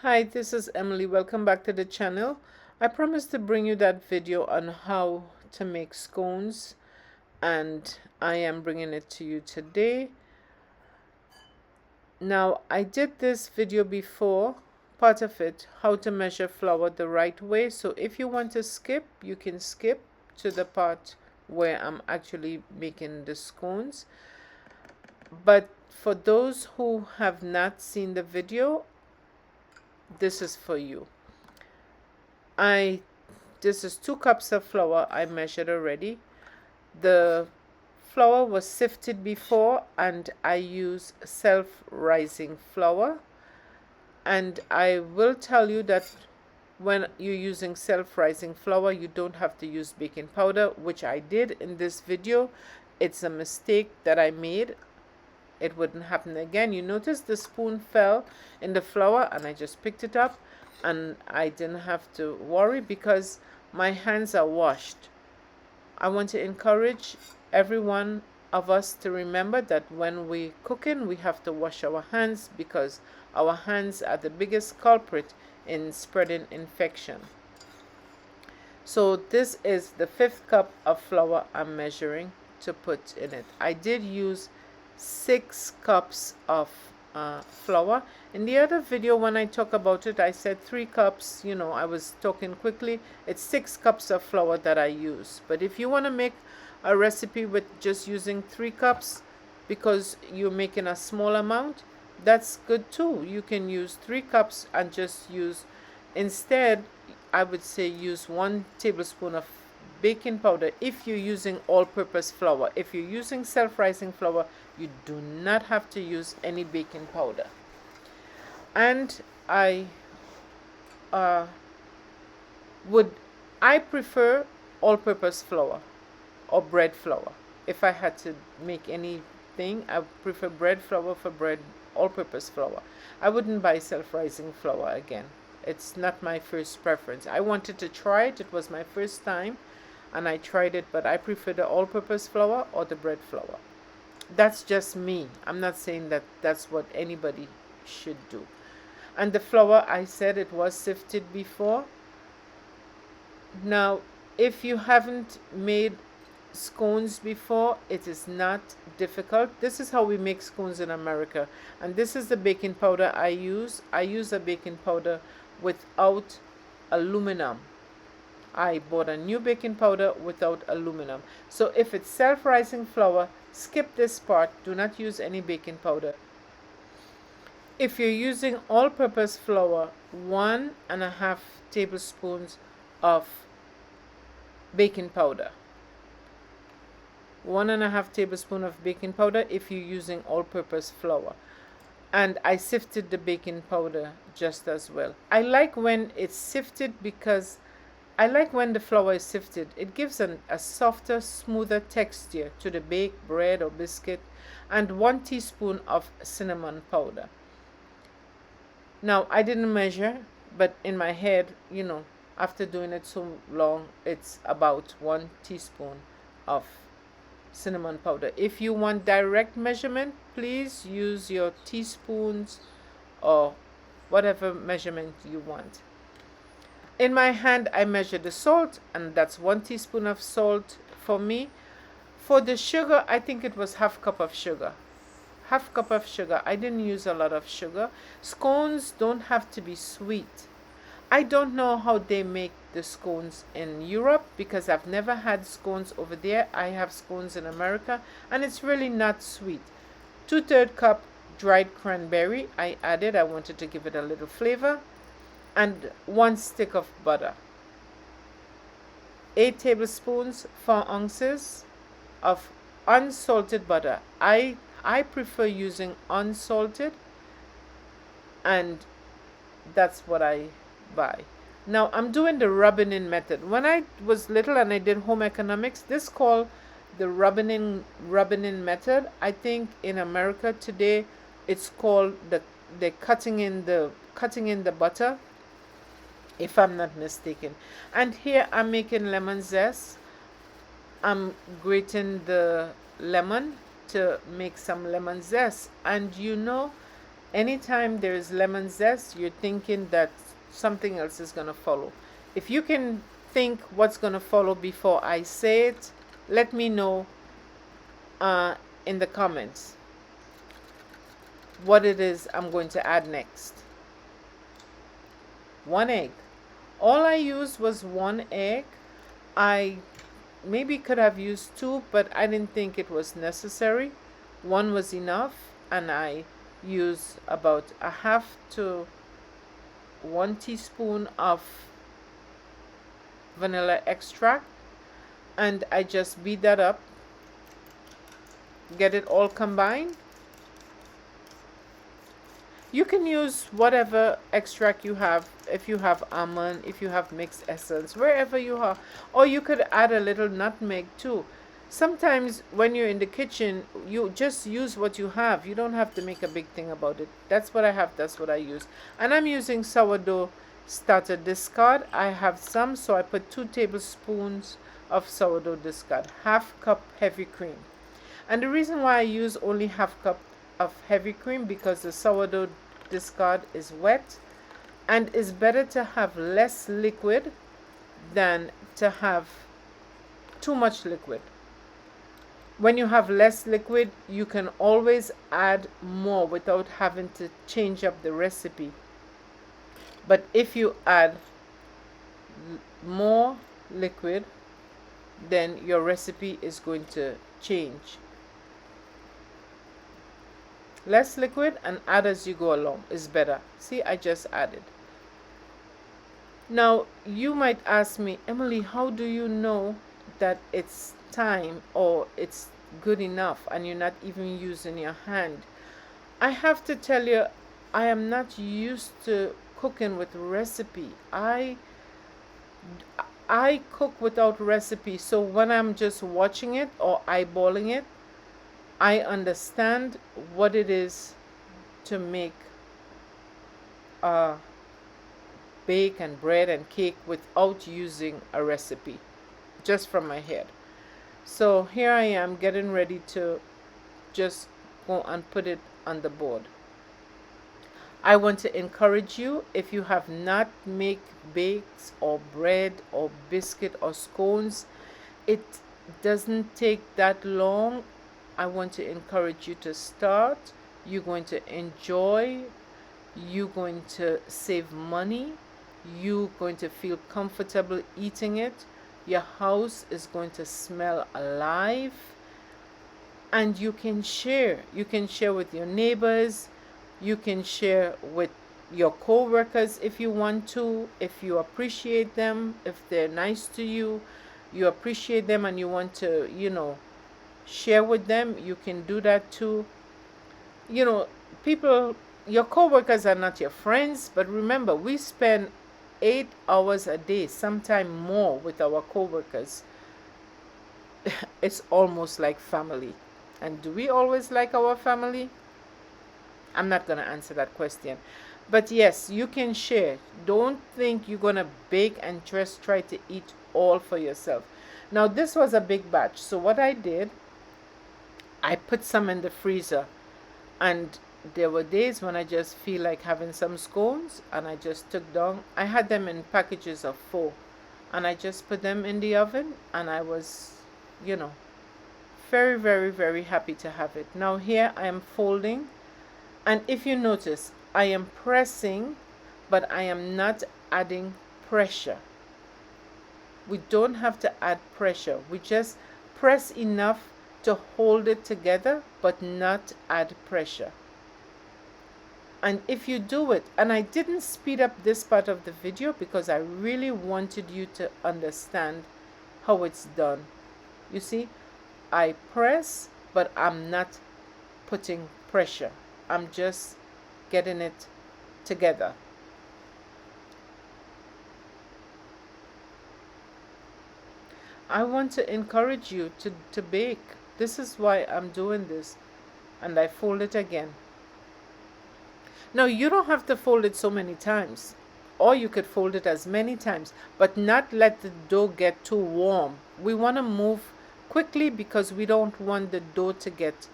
Hi, this is Emily. Welcome back to the channel. I promised to bring you that video on how to make scones, and I am bringing it to you today. Now, I did this video before, part of it, how to measure flour the right way. So if you want to skip, you can skip to the part where I'm actually making the scones. But for those who have not seen the video, this is for you. This is 2 cups of flour I measured already. The flour was sifted before, and I use self-rising flour. And I will tell you that when you're using self-rising flour, you don't have to use baking powder, which I did in this video. It's a mistake that I made. It wouldn't happen again. You notice the spoon fell in the flour, and I just picked it up, and I didn't have to worry because my hands are washed. I want to encourage every one of us to remember that when we cooking, we have to wash our hands, because our hands are the biggest culprit in spreading infection. So this is the 5th cup of flour I'm measuring to put in it. I did use 6 cups of flour. In the other video, when I talk about it, I said 3 cups. I was talking quickly. It's 6 cups of flour that I use. But if you want to make a recipe with just using 3 cups because you're making a small amount, that's good too. You can use 3 cups and just use, instead, I would say use 1 tablespoon of baking powder if you're using all-purpose flour. If you're using self-rising flour, you do not have to use any baking powder. And I prefer all-purpose flour or bread flour. If I had to make anything, I prefer bread flour for bread, all-purpose flour. I wouldn't buy self-rising flour again. It's not my first preference. I wanted to try it. It was my first time, and I tried it, but I prefer the all-purpose flour or the bread flour. That's just me. I'm not saying that that's what anybody should do. And the flour, I said it was sifted before. Now, if you haven't made scones before, it is not difficult. This is how we make scones in America, and this is the baking powder I use. I use a baking powder without aluminum. I bought a new baking powder without aluminum. So if it's self-rising flour, skip this part. Do not use any baking powder. If you're using all-purpose flour, 1.5 tablespoons of baking powder. 1.5 tablespoons of baking powder if you're using all-purpose flour. And I sifted the baking powder just as well. I like when it's sifted because I like when the flour is sifted. It gives a softer, smoother texture to the baked bread or biscuit. And 1 teaspoon of cinnamon powder. Now, I didn't measure, but in my head, after doing it so long, it's about 1 teaspoon of cinnamon powder. If you want direct measurement, please use your teaspoons or whatever measurement you want. In my hand, I measured the salt, and that's 1 teaspoon of salt for me. For the sugar, I think it was half cup of sugar. Half cup of sugar. I didn't use a lot of sugar. Scones don't have to be sweet. I don't know how they make the scones in Europe because I've never had scones over there. I have scones in America, and it's really not sweet. 2/3 cup dried cranberry I added. I wanted to give it a little flavor. And 1 stick of butter. 8 tablespoons, 4 ounces of unsalted butter. I prefer using unsalted, and that's what I buy. Now I'm doing the rubbing in method. When I was little and I did home economics, this called the rubbing in method. I think in America today it's called the cutting in the butter, if I'm not mistaken. And here I'm making lemon zest. I'm grating the lemon to make some lemon zest. And Anytime there is lemon zest, you're thinking that something else is going to follow. If you can think what's going to follow before I say it, let me know in the comments what it is I'm going to add next. 1 egg. All I used was 1 egg. I maybe could have used 2, but I didn't think it was necessary. 1 was enough, and I used about a half to 1 teaspoon of vanilla extract, and I just beat that up, get it all combined. You can use whatever extract you have, if you have almond, if you have mixed essence, wherever you are, or you could add a little nutmeg too. Sometimes when you're in the kitchen, you just use what you have. You don't have to make a big thing about it. That's what I have, that's what I use. And I'm using sourdough starter discard. I have some, so I put 2 tablespoons of sourdough discard, half cup heavy cream. And the reason why I use only half cup of heavy cream, because the sourdough discard is wet, and it's better to have less liquid than to have too much liquid. When you have less liquid, you can always add more without having to change up the recipe. But if you add more liquid, then your recipe is going to change. Less liquid and add as you go along is better. See, I just added. Now you might ask me, Emily, how do you know that it's time or it's good enough and you're not even using your hand? I have to tell you, I am not used to cooking with recipe. I cook without recipe, so when I'm just watching it or eyeballing it, I understand what it is to make bake and bread and cake without using a recipe, just from my head. So here I am getting ready to just go and put it on the board. I want to encourage you, if you have not made bakes or bread or biscuit or scones, it doesn't take that long. I want to encourage you to start. You're going to enjoy, you're going to save money, you're going to feel comfortable eating it, your house is going to smell alive, and you can share. You can share with your neighbors, you can share with your co-workers if you want to, if you appreciate them, if they're nice to you, you appreciate them and you want to, share with them, you can do that too. People, your co-workers are not your friends, but remember, we spend 8 hours a day, sometime more, with our co-workers. It's almost like family. And do we always like our family? I'm not going to answer that question. But yes, you can share. Don't think you're going to bake and just try to eat all for yourself. Now, this was a big batch. So what I did, I put some in the freezer. And there were days when I just feel like having some scones, and I just took down. I had them in packages of 4. And I just put them in the oven. And I was, very, very, very happy to have it. Now here I am folding. And if you notice, I am pressing, but I am not adding pressure. We don't have to add pressure. We just press enough to hold it together, but not add pressure. And if you do it, and I didn't speed up this part of the video because I really wanted you to understand how it's done. You see, I press, but I'm not putting pressure. I'm just getting it together. I want to encourage you to bake. This is why I'm doing this. And I fold it again. Now, you don't have to fold it so many times. Or you could fold it as many times, but not let the dough get too warm. We want to move quickly because we don't want the dough to get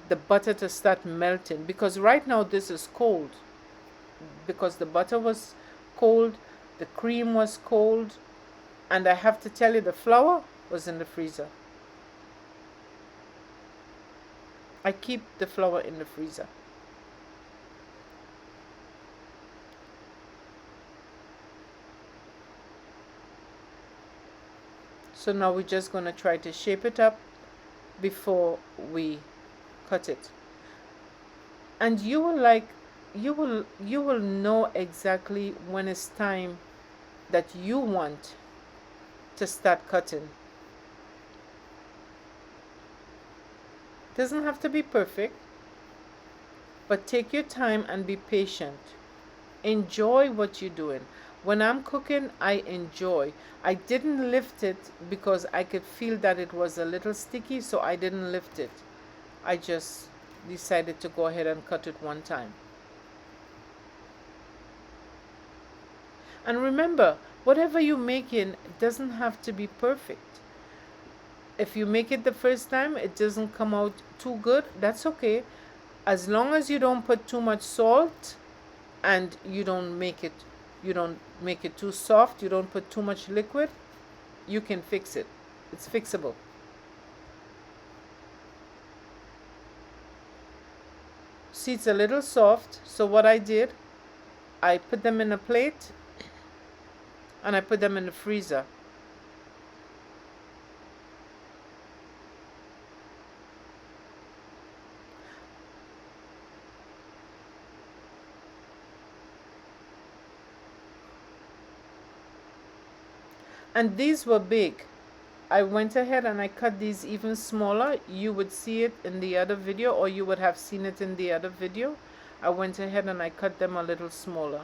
the butter to start melting, because right now this is cold, because the butter was cold, the cream was cold, and I have to tell you, the flour was in the freezer. I keep the flour in the freezer. So now we're just going to try to shape it up before we cut it. And you will know exactly when it's time that you want to start cutting. Doesn't have to be perfect, but take your time and be patient. Enjoy what you're doing. When I'm cooking, I enjoy. I didn't lift it because I could feel that it was a little sticky, so I didn't lift it. I just decided to go ahead and cut it one time. And remember, whatever you're making doesn't have to be perfect. If you make it the first time, it doesn't come out too good, that's okay. As long as you don't put too much salt and you don't make it too soft, you don't put too much liquid, you can fix it. It's fixable. See, it's a little soft, so what I did, I put them in a plate and I put them in the freezer. And these were big. I went ahead and I cut these even smaller. You would see it in the other video, or you would have seen it in the other video. I went ahead and I cut them a little smaller.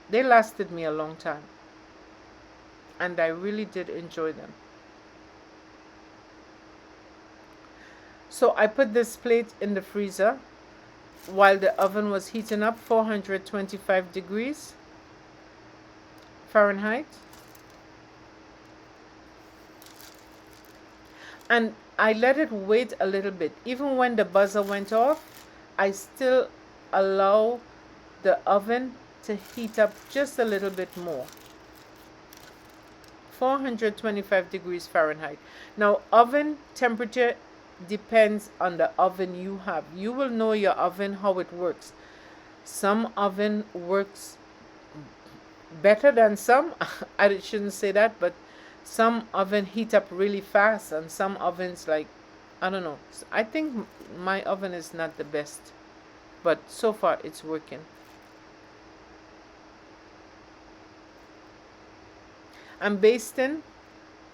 They lasted me a long time, and I really did enjoy them. So I put this plate in the freezer while the oven was heating up, 425 degrees Fahrenheit. And I let it wait a little bit. Even when the buzzer went off, I still allow the oven to heat up just a little bit more. 425 degrees Fahrenheit. Now, oven temperature depends on the oven you have. You will know your oven, how it works. Some oven works better than some. I shouldn't say that, but some oven heat up really fast, and some ovens, like, I don't know. I think my oven is not the best, but so far it's working. I'm basting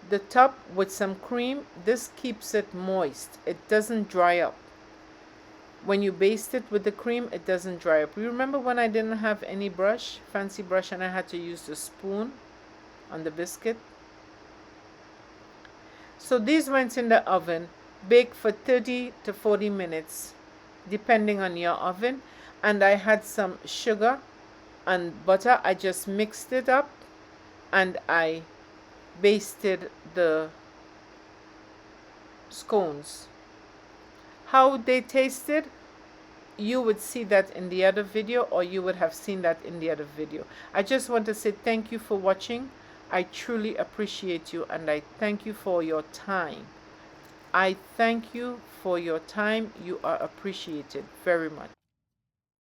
the top with some cream. This keeps it moist. It doesn't dry up. When you baste it with the cream, it doesn't dry up. You remember when I didn't have any fancy brush, and I had to use the spoon on the biscuit? So these went in the oven, baked for 30 to 40 minutes, depending on your oven. And I had some sugar and butter. I just mixed it up, and I basted the scones. How they tasted, you would see that in the other video, or you would have seen that in the other video. I just want to say thank you for watching. I truly appreciate you, and I thank you for your time. I thank you for your time. You are appreciated very much.